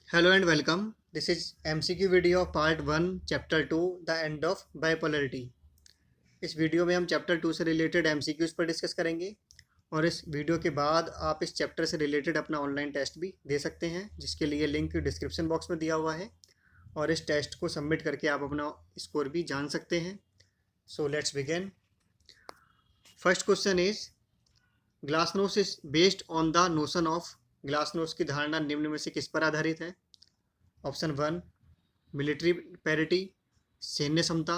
Hello and welcome. This is MCQ video of part 1 chapter 2 the end of bipolarity. इस video में हम chapter 2 से related MCQs पर discuss करेंगे और इस वीडियो के बाद आप इस चैप्टर से रिलेटेड अपना ऑनलाइन टेस्ट भी दे सकते हैं, जिसके लिए लिंक डिस्क्रिप्शन बॉक्स में दिया हुआ है और इस टेस्ट को सबमिट करके आप अपना स्कोर भी जान सकते हैं। So let's begin. First question is glasnost is based on the notion of. Glasnost की धारणा निम्न में से किस पर आधारित है? ऑप्शन 1 मिलिट्री पैरिटी, सैन्य समता।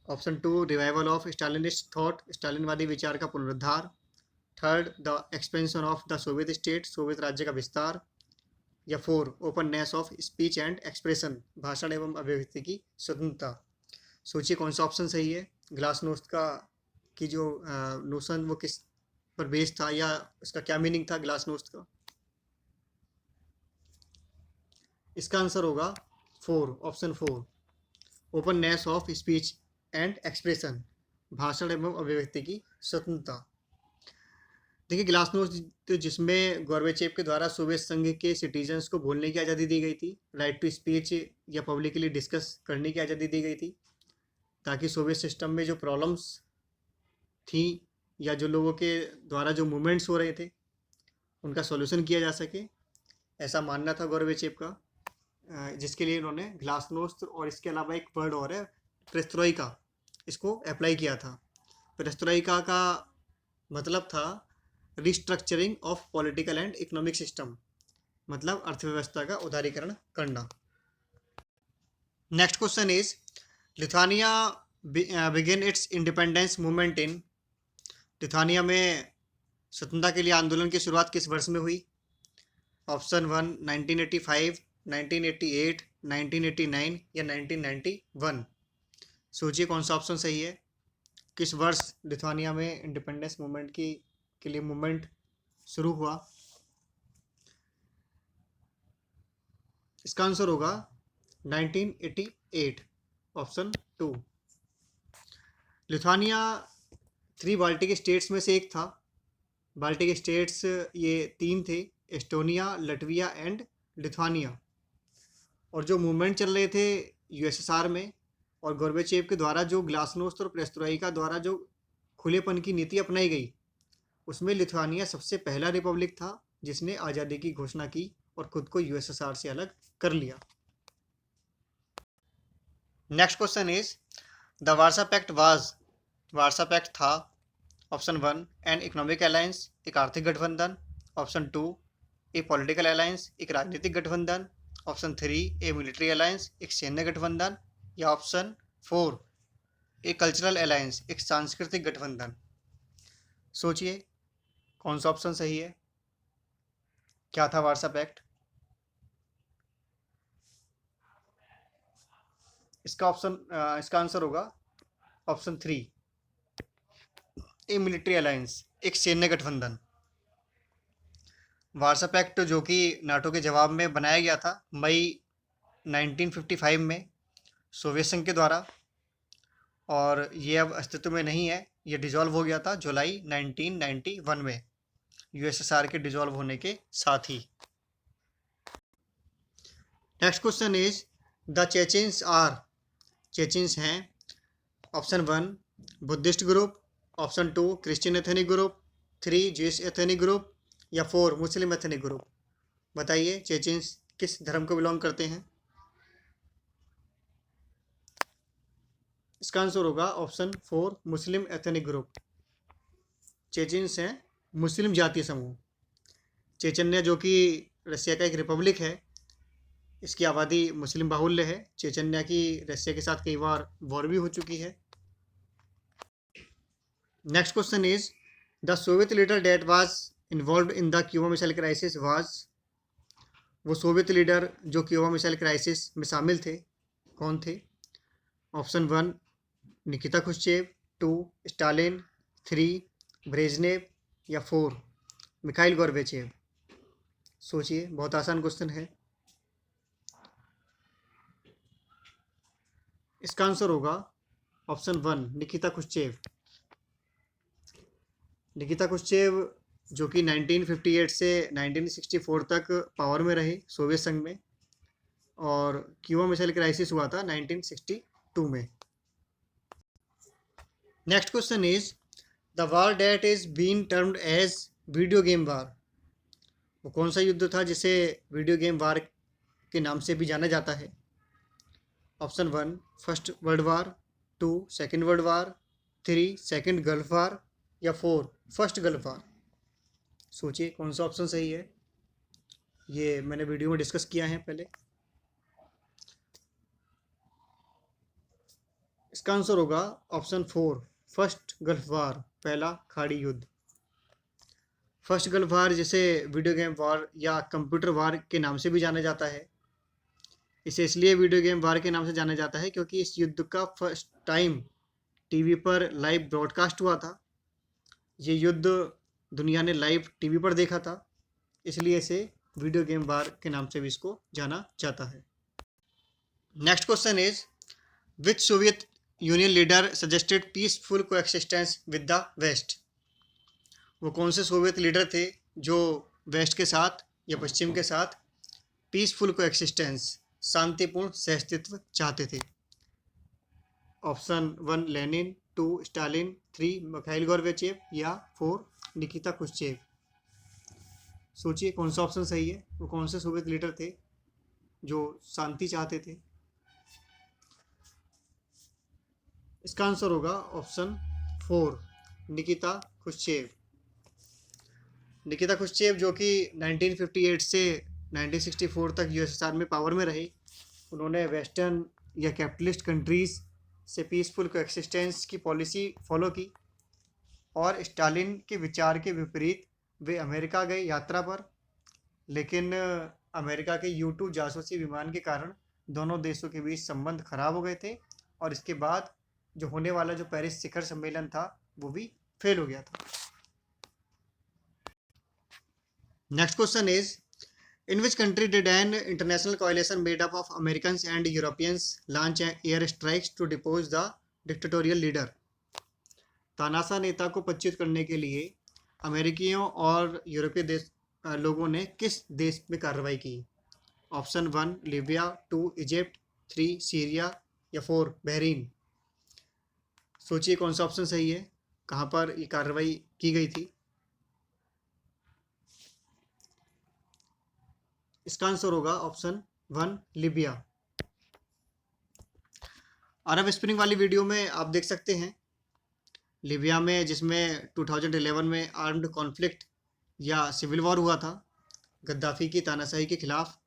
Option 2 revival of Stalinist thought, स्टालिनवादी विचार का पुनरुद्धार। Third the expansion of the Soviet state, Soviet राज्य का विस्तार। या 4 openness of speech and expression, भाषण एवं अभिव्यक्ति की स्वतंत्रता। सोचिए कौन सा ऑप्शन सही है। ग्लासनोस्ट का की जो नोशन वो किस पर बेस्ड था या उसका क्या मीनिंग था ग्लासनोस्ट का? इसका आंसर होगा 4, option 4 openness of speech and expression, भाषण एवं अभिव्यक्ति की स्वतंत्रता। देखिए ग्लासनोस्ट जिसमें गोर्बेचेव के द्वारा सोवियत संघ के सिटीजन्स को बोलने की आज़ादी दी गई थी, राइट टू स्पीच या पब्लिकली डिस्कस करने की आज़ादी दी गई थी, ताकि सोवियत सिस्टम में जो प्रॉब्लम्स थी या जो लोगों के द्वारा जो मूवमेंट्स हो रहे थे उनका सॉल्यूशन किया जा सके, ऐसा मानना था गोर्बेचेव का, जिसके लिए इन्होंने ग्लासनोस्ट और इसके अलावा एक वर्ड और है पेरेस्ट्रोइका, इसको अप्लाई किया था। पेरेस्ट्रोइका का मतलब था restructuring of political and economic system, मतलब अर्थव्यवस्था का उदारीकरण करना। Next question is Lithuania begin it's independence movement in. Lithuania में स्वतंत्रता के लिए आंदोलन की शुरुआत किस वर्ष में हुई? ऑप्शन 1 1985, 1988, 1989 या 1991। सोचिए कौन सा ऑप्शन सही है। किस वर्ष लिथुआनिया में इंडिपेंडेंस मूवमेंट के लिए मूवमेंट शुरू हुआ? इसका आंसर होगा 1988, ऑप्शन 2। लिथुआनिया 3 बाल्टिक स्टेट्स में से एक था। बाल्टिक स्टेट्स ये 3 थे, एस्टोनिया, लटविया एंड लिथुआनिया। और जो मूवमेंट चल रहे थे यूएसएसआर में, और गोर्बेचेव के द्वारा जो ग्लासनोस्ट और पेरेस्ट्रोइका द्वारा जो खुलेपन की नीति अपनाई गई, उसमें लिथुआनिया सबसे पहला रिपब्लिक था जिसने आज़ादी की घोषणा की और खुद को यूएसएसआर से अलग कर लिया। Next question is the Warsaw pact was. Warsaw pact था ऑप्शन 1 एन इकोनॉमिक अलायंस, एक आर्थिक गठबंधन। ऑप्शन 2 ए पॉलिटिकल अलायंस, एक राजनीतिक गठबंधन। ऑप्शन 3 ए मिलिट्री अलायंस, एक सैन्य गठबंधन। या ऑप्शन 4 ए कल्चरल अलायंस, एक सांस्कृतिक गठबंधन। सोचिए कौन सा ऑप्शन सही है। क्या था वार्सा पैक्ट? इसका आंसर होगा ऑप्शन 3 ए मिलिट्री अलायंस, एक सैन्य गठबंधन। वार्सा पैक्ट जो कि नाटो के जवाब में बनाया गया था मई 1955 में सोवियत संघ के द्वारा, और ये अब अस्तित्व में नहीं है। ये डिजॉल्व हो गया था जुलाई 1991 में यूएसएसआर के डिजॉल्व होने के साथ ही। Next question is the Chechens are. Chechens हैं option 1 Buddhist group, option 2 Christian ethnic group, 3 Jewish ethnic group या 4 मुस्लिम एथनिक ग्रुप। बताइए चेचेंस किस धर्म को बिलोंग करते हैं? इसका आंसर होगा ऑप्शन 4 मुस्लिम एथनिक ग्रुप। चेचेंस हैं मुस्लिम जातीय समूह। चेचन्या जो कि रसिया का एक रिपब्लिक है, इसकी आबादी मुस्लिम बाहुल्य है। चेचन्या की रसिया के साथ कई बार वॉर भी हो चुकी है। Next question is the Soviet leader that was involve in the Cuba missile crisis was. वो सोवियत लीडर जो क्यूबा मिसाइल क्राइसिस में शामिल थे कौन थे? Option 1 Nikita Khrushchev, 2 Stalin, 3 Brezhnev या 4 मिखाइल गोर्बेचेव। सोचिए बहुत आसान क्वेश्चन है। इसका आंसर होगा option 1 Nikita Khrushchev. Nikita Khrushchev जो कि 1958 से 1964 तक पावर में रहे सोवियत संघ में, और क्यूबा मिसाइल क्राइसिस हुआ था 1962 में। Next question is the war that is been termed as video game war. वो कौन सा युद्ध था जिसे वीडियो गेम वार के नाम से भी जाना जाता है? Option 1 first world war, 2 second world war, 3 second Gulf war, या 4 फर्स्ट गल्फ वार। सोचिए कौन सा ऑप्शन सही है। ये मैंने वीडियो में डिस्कस किया है पहले। इसका आंसर होगा ऑप्शन 4 फर्स्ट गल्फ वार, पहला खाड़ी युद्ध। फर्स्ट गल्फ वार जिसे वीडियो गेम वार या कंप्यूटर वार के नाम से भी जाना जाता है, इसे इसलिए वीडियो गेम वार के नाम से जाना जाता है क्योंकि इस युद्ध का फर्स्ट टाइम टीवी पर लाइव ब्रॉडकास्ट हुआ था। ये युद्ध दुनिया ने लाइव टीवी पर देखा था, इसलिए इसे वीडियो गेम वार के नाम से भी इसको जाना जाता है। Next question is which Soviet Union leader suggested peaceful coexistence with the west. वो कौन से सोवियत लीडर थे जो वेस्ट के साथ या पश्चिम के साथ पीसफुल कोएक्सिस्टेंस, शांतिपूर्ण सहअस्तित्व चाहते थे? Option 1 Lenin, 2 Stalin, 3 Mikhail Gorbachev, या 4 निकिता क्रुश्चेव। सोचिए कौन सा ऑप्शन सही है। वो कौन से सोवियत लीडर थे जो शांति चाहते थे? इसका आंसर होगा option 4 Nikita Khrushchev. Nikita Khrushchev जो कि 1958 से 1964 तक यूएसएसआर में पावर में रहे, उन्होंने वेस्टर्न या कैपिटलिस्ट कंट्रीज़ से पीसफुल कोएक्सिस्टेंस की पॉलिसी फॉलो की, और स्टालिन के विचार के विपरीत वे अमेरिका गए यात्रा पर, लेकिन अमेरिका के U-2 जासूसी विमान के कारण दोनों देशों के बीच संबंध खराब हो गए थे, और इसके बाद जो होने वाला जो पेरिस शिखर सम्मेलन था वो भी फेल हो गया था। Next question is in which country did an international coalition made up of Americans and Europeans launch air strikes to depose the dictatorial leader. तानाशाह नेता को पदच्युत करने के लिए अमेरिकियों और यूरोपीय देश लोगों ने किस देश में कार्रवाई की? ऑप्शन 1 लीबिया, 2 इजिप्ट, 3 सीरिया, या 4 बहरीन। सोचिए कौन सा ऑप्शन सही है, कहाँ पर ये कार्रवाई की गई थी? इसका आंसर होगा ऑप्शन 1 लीबिया। अरब स्प्रिंग वाली वीडियो में आप देख सकते हैं लीबिया में, जिसमें 2011 में आर्म्ड कॉन्फ्लिक्ट या सिविल वॉर हुआ था गद्दाफ़ी की तानाशाही के खिलाफ।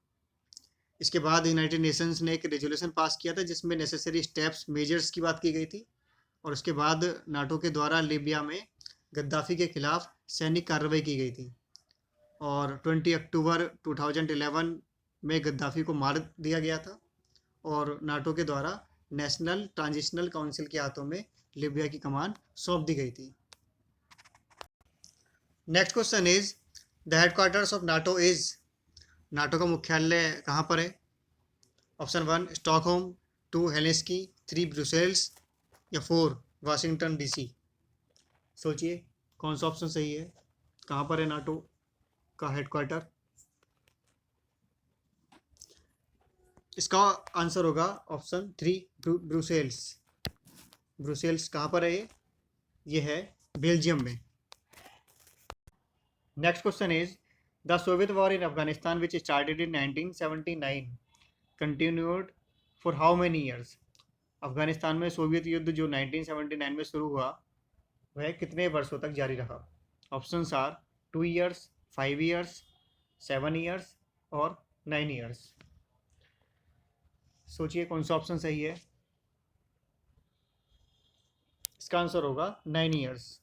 इसके बाद यूनाइटेड नेशंस ने एक रेजोल्यूशन पास किया था जिसमें नेसेसरी स्टेप्स मेजर्स की बात की गई थी, और उसके बाद नाटो के द्वारा लीबिया में गद्दाफ़ी के खिलाफ सैनिक कार्रवाई की गई थी, और 20 अक्टूबर 2011 में गद्दाफ़ी को मार दिया गया था, और नाटो के द्वारा नेशनल ट्रांजिशनल काउंसिल के हाथों में लीबिया की कमान सौंप दी गई थी। Next question is the headquarters of NATO is. NATO का मुख्यालय कहाँ पर है? ऑप्शन 1 स्टॉकहोम, 2 हेलेंस्की, 3 ब्रुसेल्स, या 4 वाशिंगटन DC। सोचिए कौन सा ऑप्शन सही है, कहाँ पर है नाटो का हेडक्वार्टर? इसका आंसर होगा ऑप्शन 3 ब्रुसेल्स। ब्रुसेल्स कहाँ पर है? ये है बेल्जियम में। Next question is the Soviet war in Afghanistan which started in 1979 continued for how many years. Afghanistan में सोवियत युद्ध जो 1979 में शुरू हुआ वह कितने वर्षों तक जारी रहा? Options are 2 years, 5 years, 7 years, और 9 ईयर्स। सोचिए कौन सा ऑप्शन सही है। इसका आंसर होगा 9 ईयर्स।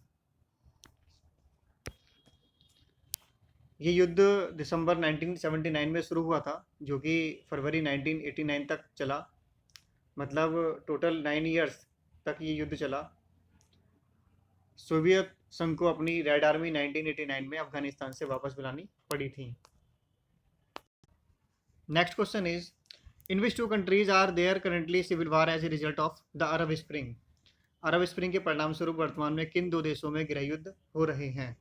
ये युद्ध दिसंबर 1979 में शुरू हुआ था, जो कि फरवरी 1989 तक चला, मतलब टोटल 9 ईयर्स तक ये युद्ध चला। सोवियत संघ को अपनी रेड आर्मी 1989 में अफगानिस्तान से वापस बुलानी पड़ी थी। Next question is in which 2 countries are there currently civil war as a result of the Arab spring. Arab spring के परिणाम स्वरूप वर्तमान में किन 2 देशों में गृह युद्ध हो रहे हैं?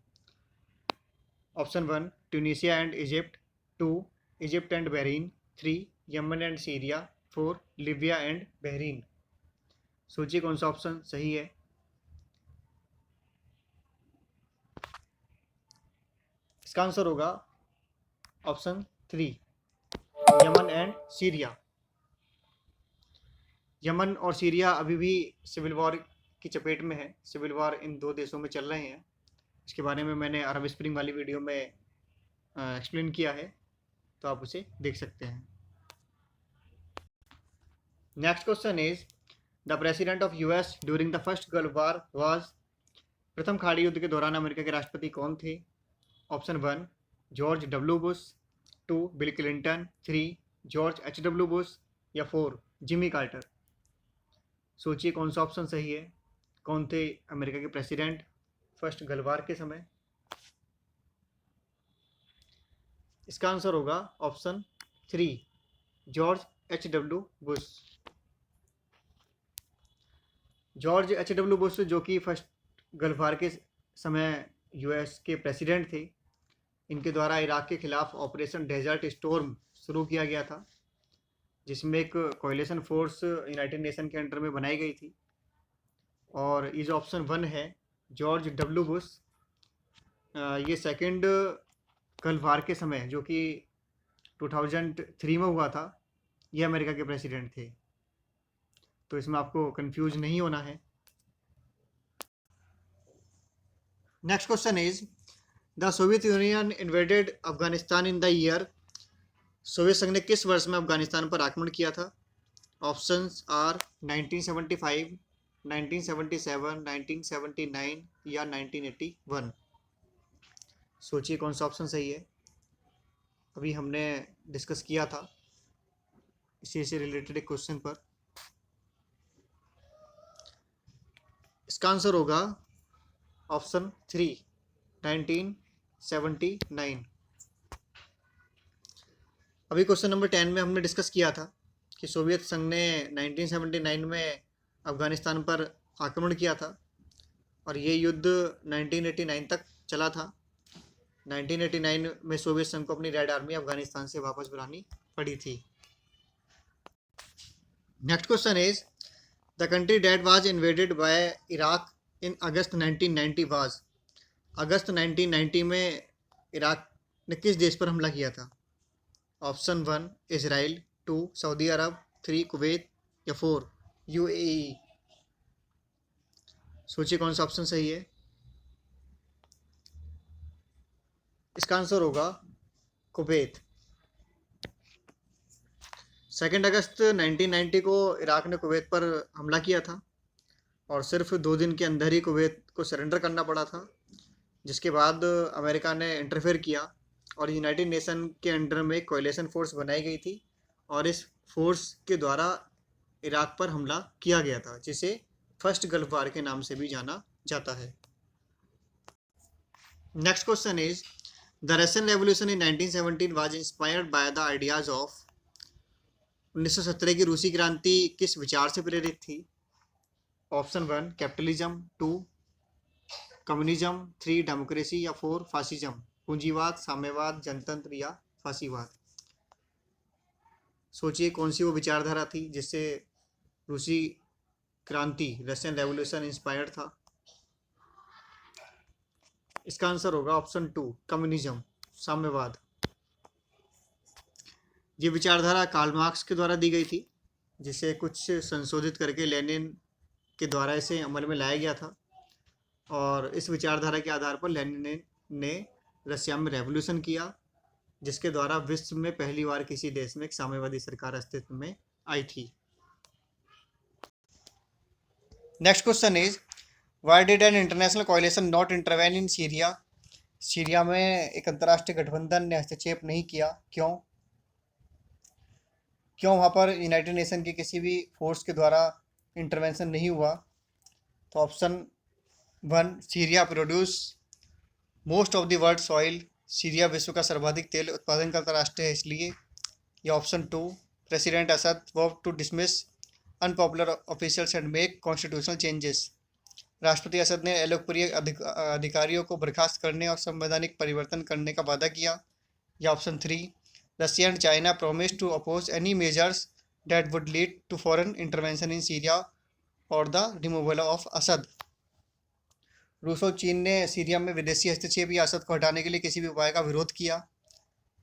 Option 1 Tunisia and Egypt, 2 Egypt and Bahrain, 3 Yemen and Syria, 4 Libya and Bahrain. सोचिए कौन सा ऑप्शन सही है। इसका आंसर होगा option 3 Yemen and Syria. Yemen और सीरिया अभी भी सिविल वॉर की चपेट में है। सिविल वॉर इन दो देशों में चल रहे हैं। इसके बारे में मैंने अरब स्प्रिंग वाली वीडियो में एक्सप्लेन किया है, तो आप उसे देख सकते हैं। Next question is the president of US during the first gulf war was. प्रथम खाड़ी युद्ध के दौरान अमेरिका के राष्ट्रपति कौन थे। Option 1 George W Bush, 2 Bill Clinton, 3 George H W Bush या 4 जिमी कार्टर। सोचिए कौन सा ऑप्शन सही है। कौन थे अमेरिका के प्रेसिडेंट फर्स्ट गल्फ वॉर के समय। इसका आंसर होगा option 3 George H W Bush. George H W Bush जो कि फर्स्ट गल्फ वॉर के समय यूएस के प्रेसिडेंट थे, इनके द्वारा इराक के खिलाफ ऑपरेशन डेजर्ट स्टॉर्म शुरू किया गया था, जिसमें एक कोएलिशन फोर्स यूनाइटेड नेशन के अंडर में बनाई गई थी। और ये जो ऑप्शन 1 है जॉर्ज डब्ल्यू बुश, ये सेकंड गल्फ वॉर के समय जो कि 2003 में हुआ था, ये अमेरिका के प्रेसिडेंट थे। तो इसमें आपको कंफ्यूज नहीं होना है। Next question is the Soviet union invaded Afghanistan in the year. Soviet संघ ने किस वर्ष में अफगानिस्तान पर आक्रमण किया था। ऑप्शंस आर 1975, 1977, 1979 या 1981। सोचिए कौन सा ऑप्शन सही है। अभी हमने डिस्कस किया था इसी से रिलेटेड एक क्वेश्चन पर। इसका आंसर होगा ऑप्शन 3 1979। अभी क्वेश्चन नंबर 10 में हमने डिस्कस किया था कि सोवियत संघ ने 1979 में अफगानिस्तान पर आक्रमण किया था और ये युद्ध 1989 तक चला था। 1989 में सोवियत संघ को अपनी रेड आर्मी अफगानिस्तान से वापस बुलानी पड़ी थी। Next question is the country that was invaded by Iraq in August 1990 was. अगस्त 1990 में इराक ने किस देश पर हमला किया था। ऑप्शन 1 इजराइल, 2 सऊदी अरब, 3 कुवैत या 4 यूएई। सोचिए कौन सा ऑप्शन सही है। इसका आंसर होगा कुवैत। 2 अगस्त 1990 को इराक ने कुवैत पर हमला किया था और सिर्फ 2 दिन के अंदर ही कुवैत को सरेंडर करना पड़ा था, जिसके बाद अमेरिका ने इंटरफेयर किया और यूनाइटेड नेशन के अंडर में एक कोएलिशन फोर्स बनाई गई थी और इस फोर्स के द्वारा इराक पर हमला किया गया था, जिसे फर्स्ट गल्फ वार के नाम से भी जाना जाता है। Next question is the Russian revolution in 1917 was inspired by the ideas of. 1917 की रूसी क्रांति किस विचार से प्रेरित थी। ऑप्शन 1 कैपिटलिज्म, 2 कम्युनिज्म, 3 डेमोक्रेसी या 4 फासिज्म। पूंजीवाद, साम्यवाद, जनतंत्र या फासीवाद। सोचिए कौन सी वो विचारधारा थी जिससे रूसी क्रांति रशियन रेवोल्यूशन इंस्पायर्ड था। इसका आंसर होगा ऑप्शन 2 कम्युनिज्म, साम्यवाद। ये विचारधारा कार्ल मार्क्स के द्वारा दी गई थी, जिसे कुछ संशोधित करके लेनिन के द्वारा इसे अमल में लाया गया था और इस विचारधारा के आधार पर लेनिन ने रशिया में रेवोल्यूशन किया, जिसके द्वारा विश्व में पहली बार किसी देश में एक साम्यवादी सरकार अस्तित्व में आई थी। Next question is why did an international coalition not intervene in Syria. Syria में एक अंतर्राष्ट्रीय गठबंधन ने हस्तक्षेप नहीं किया, क्यों। क्यों वहाँ पर यूनाइटेड नेशन के किसी भी फोर्स के द्वारा इंटरवेंशन नहीं हुआ। तो option 1 Syria produce most of the world soil. Syria विश्व का सर्वाधिक तेल उत्पादन करता राष्ट्र है इसलिए। या option 2 president Assad work to dismiss unpopular officials and make constitutional changes. राष्ट्रपति असद ने अलोकप्रिय अधिकारियों को बर्खास्त करने और संवैधानिक परिवर्तन करने का वादा किया। या option 3, Russia and China promise to oppose any measures that would lead to foreign intervention in Syria और द रिमूवल ऑफ असद। रूस और चीन ने सीरिया में विदेशी हस्तक्षेप या असद को हटाने के लिए किसी भी उपाय का विरोध किया।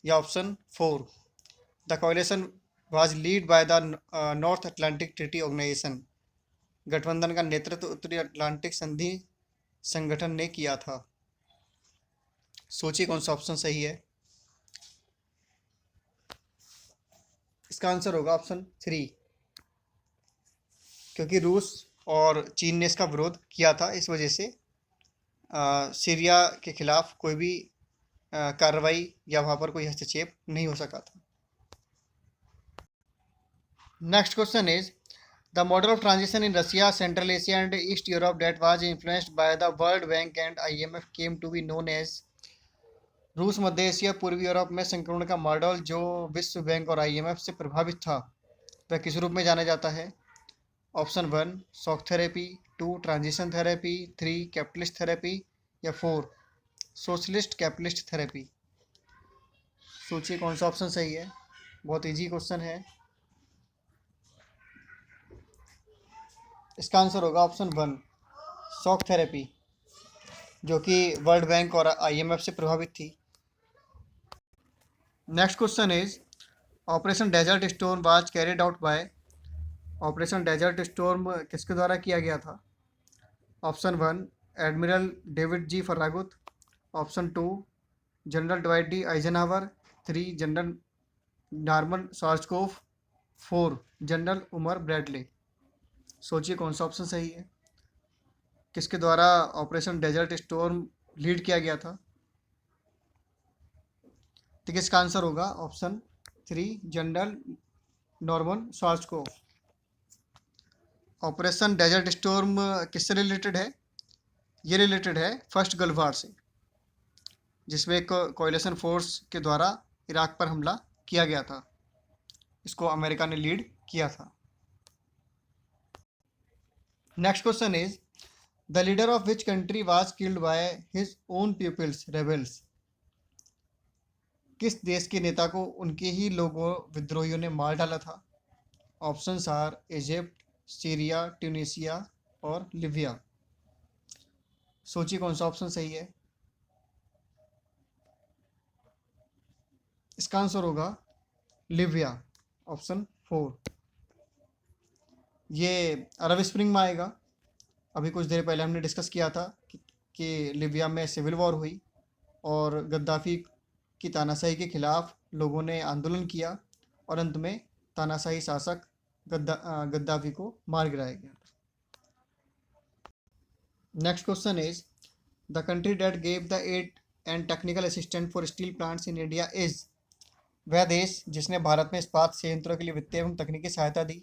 या option 4, the coalition was lead by the North Atlantic Treaty Organisation. गठबंधन का नेतृत्व उत्तरी अटलांटिक संधि संगठन ने किया था। सोचिए कौन सा ऑप्शन सही है। इसका आंसर होगा ऑप्शन 3, क्योंकि रूस और चीन ने इसका विरोध किया था, इस वजह से सीरिया के खिलाफ कोई भी कार्रवाई या वहाँ पर कोई हस्तक्षेप नहीं हो सका था। Next question is the model of transition in Russia, Central Asia and East Europe that was influenced by the World Bank and IMF came to be known as. रूस, मध्य एशिया, पूर्वी यूरोप में संक्रमण का मॉडल जो विश्व bank और IMF से प्रभावित था, वह किस रूप में जाना जाता है। Option 1, shock therapy, 2, transition therapy, 3, capitalist therapy, या 4, सोशलिस्ट कैपिटलिस्ट थेरेपी। सोचिए कौन सा ऑप्शन सही है। बहुत इजी क्वेश्चन है। इसका आंसर होगा ऑप्शन 1, शॉक थेरेपी, जो कि वर्ल्ड बैंक और IMF से प्रभावित थी। Next question is Operation Desert Storm was carried out by. Operation Desert Storm किसके द्वारा किया गया था। Option 1, admiral David G Farragut. Option 2, general dwight D Eisenhower. 3, general Norman Schwarzkopf. 4, general Omar Bradley. सोचिए कौन सा ऑप्शन सही है। किसके द्वारा ऑपरेशन डेजर्ट स्टॉर्म लीड किया गया था। तो किसका आंसर होगा option 3, general Norman Schwarzkopf. Operation Desert Storm किससे रिलेटेड है। ये रिलेटेड है फर्स्ट गल्फ वार से, जिसमें एक कोएलिशन फोर्स के द्वारा इराक पर हमला किया गया था। इसको अमेरिका ने लीड किया था। Next question is the leader of which country was killed by his own peoples rebels. किस देश के नेता को उनके ही लोगों विद्रोहियों ने मार डाला था। Options are Egypt, Syria, Tunisia और लिबिया। सोचिए कौन सा ऑप्शन सही है। इसका आंसर होगा लिबिया, ऑप्शन 4। ये अरब स्प्रिंग में आएगा। अभी कुछ देर पहले हमने डिस्कस किया था कि लिबिया में सिविल वॉर हुई और गद्दाफी की तानाशाही के खिलाफ लोगों ने आंदोलन किया और अंत में तानाशाही शासक गद्दाफी को मार गिराया गया। Next question is the country that gave the aid and technical assistant for steel plants in India is. वह देश जिसने भारत में इस्पात संयंत्रों के लिए वित्तीय एवं तकनीकी सहायता दी।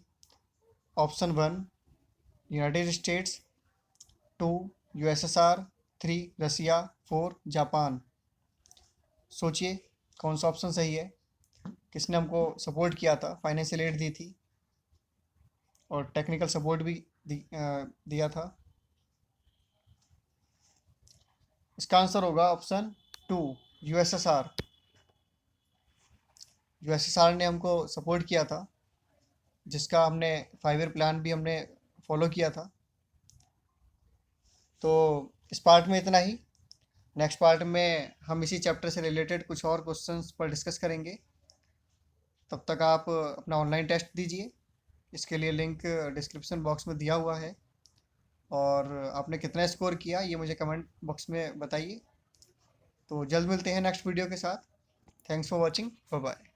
Option 1, United States. 2, USSR। 3, Russia. 4, Japan. सोचिए कौन सा ऑप्शन सही है। किसने हमको सपोर्ट किया था, फाइनेंशियल एड दी थी और टेक्निकल सपोर्ट भी दिया था। इसका आंसर होगा ऑप्शन 2, USSR। USSR ने हमको सपोर्ट किया था, जिसका हमने 5 ईयर प्लान भी हमने फॉलो किया था। तो इस पार्ट में इतना ही। नेक्स्ट पार्ट में हम इसी चैप्टर से रिलेटेड कुछ और क्वेश्चंस पर डिस्कस करेंगे। तब तक आप अपना ऑनलाइन टेस्ट दीजिए। इसके लिए लिंक डिस्क्रिप्शन बॉक्स में दिया हुआ है और आपने कितना स्कोर किया ये मुझे कमेंट बॉक्स में बताइए। तो जल्द मिलते हैं नेक्स्ट वीडियो के साथ। Thanks for watching. Bye bye.